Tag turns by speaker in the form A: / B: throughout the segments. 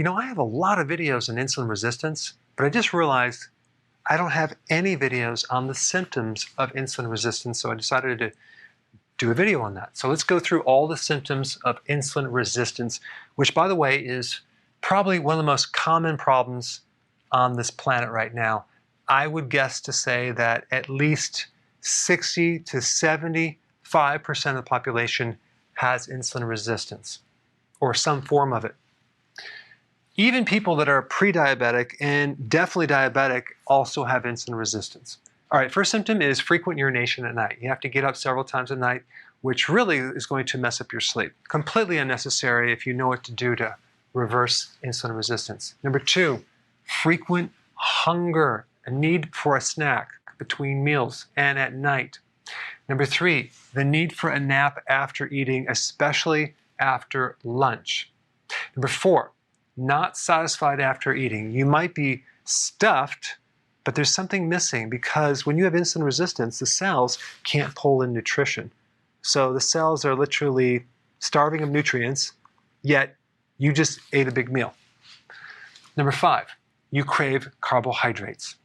A: I have a lot of videos on insulin resistance, but I just realized I don't have any videos on the symptoms of insulin resistance, so I decided to do a video on that. So let's go through all the symptoms of insulin resistance, which, by the way, is probably one of the most common problems on this planet right now. I would guess to say that at least 60 to 75% of the population has insulin resistance, or some form of it. Even people that are pre-diabetic and definitely diabetic also have insulin resistance. All right, first symptom is frequent urination at night. You have to get up several times a night, which really is going to mess up your sleep. Completely unnecessary if you know what to do to reverse insulin resistance. Number 2, frequent hunger, a need for a snack between meals and at night. Number 3, the need for a nap after eating, especially after lunch. Number 4, not satisfied after eating. You might be stuffed, but there's something missing, because when you have insulin resistance, the cells can't pull in nutrition. So the cells are literally starving of nutrients, yet you just ate a big meal. Number 5, you crave carbohydrates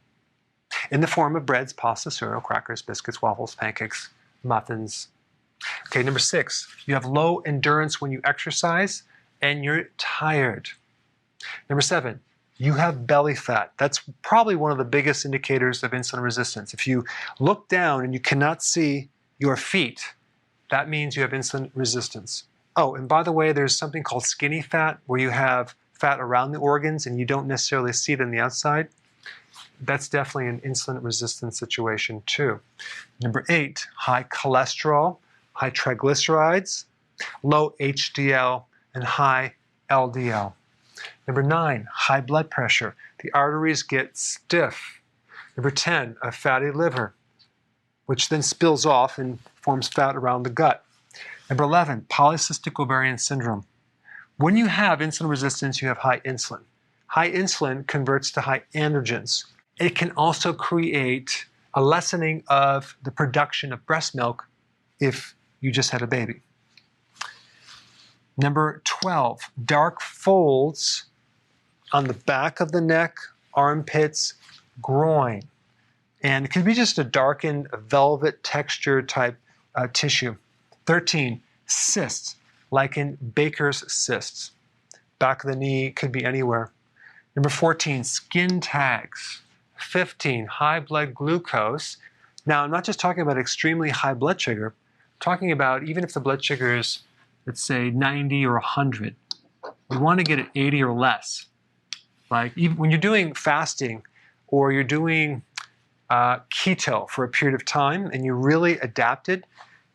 A: in the form of breads, pasta, cereal, crackers, biscuits, waffles, pancakes, muffins. Okay, number 6, you have low endurance when you exercise and you're tired. Number 7, you have belly fat. That's probably one of the biggest indicators of insulin resistance. If you look down and you cannot see your feet, that means you have insulin resistance. Oh, and by the way, there's something called skinny fat, where you have fat around the organs and you don't necessarily see it on the outside. That's definitely an insulin resistance situation too. Number 8, high cholesterol, high triglycerides, low HDL, and high LDL. Number 9, high blood pressure. The arteries get stiff. Number 10, a fatty liver, which then spills off and forms fat around the gut. Number 11, polycystic ovarian syndrome. When you have insulin resistance, you have high insulin. High insulin converts to high androgens. It can also create a lessening of the production of breast milk if you just had a baby. Number 12, dark folds on the back of the neck, armpits, groin. And it could be just a darkened velvet texture type tissue. 13, cysts, like in Baker's cysts. Back of the knee, could be anywhere. Number 14, skin tags. 15, high blood glucose. Now, I'm not just talking about extremely high blood sugar. I'm talking about even if the blood sugar is, let's say, 90 or 100, we want to get it 80 or less. Like even when you're doing fasting or you're doing keto for a period of time and you really adapted,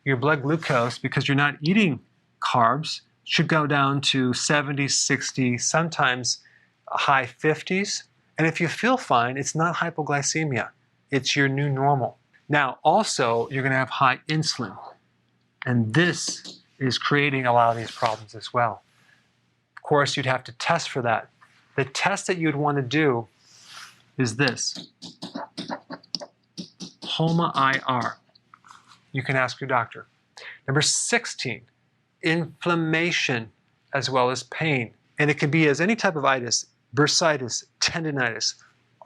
A: your blood glucose, because you're not eating carbs, should go down to 70, 60, sometimes high 50s. And if you feel fine, it's not hypoglycemia. It's your new normal. Now, also, you're going to have high insulin. And this is creating a lot of these problems as well. Of course, you'd have to test for that. The test that you'd want to do is this, HOMA-IR. You can ask your doctor. Number 16, inflammation as well as pain. And it can be as any type of itis, bursitis, tendinitis,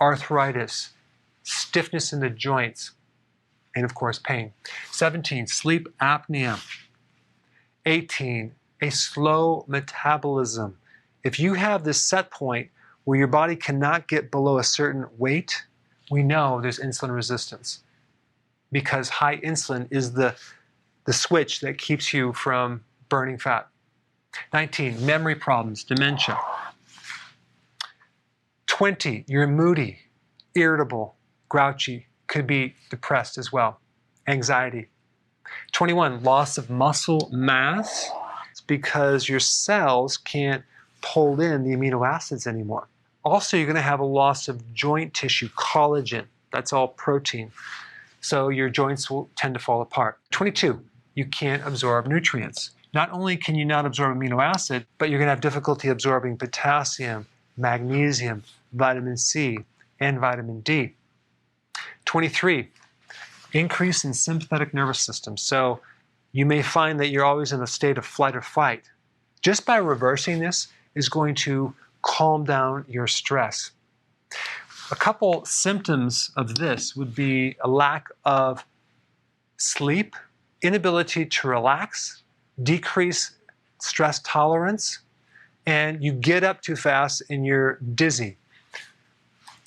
A: arthritis, stiffness in the joints, and of course pain. 17, sleep apnea. 18, a slow metabolism. If you have this set point where your body cannot get below a certain weight, we know there's insulin resistance, because high insulin is the switch that keeps you from burning fat. 19, memory problems, dementia. 20, you're moody, irritable, grouchy, could be depressed as well, anxiety. 21, loss of muscle mass. It's because your cells can't pull in the amino acids anymore. Also, you're going to have a loss of joint tissue, collagen. That's all protein. So your joints will tend to fall apart. 22, you can't absorb nutrients. Not only can you not absorb amino acid, but you're going to have difficulty absorbing potassium, magnesium, vitamin C, and vitamin D. 23, increase in sympathetic nervous system. So you may find that you're always in a state of flight or fight. Just by reversing this is going to calm down your stress. A couple symptoms of this would be a lack of sleep, inability to relax, decrease stress tolerance, and you get up too fast and you're dizzy.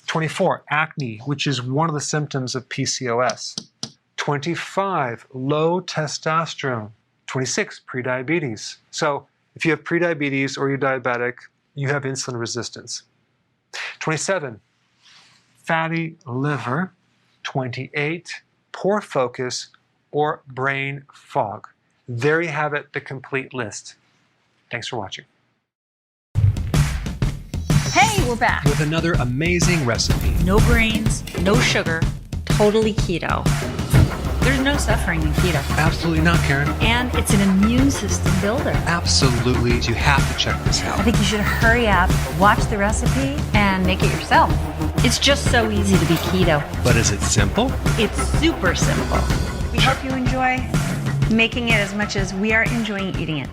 A: 24, acne, which is one of the symptoms of PCOS. 25, low testosterone. 26, prediabetes. So if you have prediabetes or you're diabetic, you have insulin resistance. 27, fatty liver. 28, poor focus or brain fog. There you have it, the complete list. Thanks for watching.
B: Hey, we're back.
A: With another amazing recipe.
B: No grains, no sugar, totally keto. There's no suffering in keto.
A: Absolutely not, Karen.
B: And it's an immune system builder.
A: Absolutely. You have to check this out.
B: I think you should hurry up, watch the recipe, and make it yourself. It's just so easy to be keto.
A: But is it simple?
B: It's super simple.
C: We hope you enjoy making it as much as we are enjoying eating it.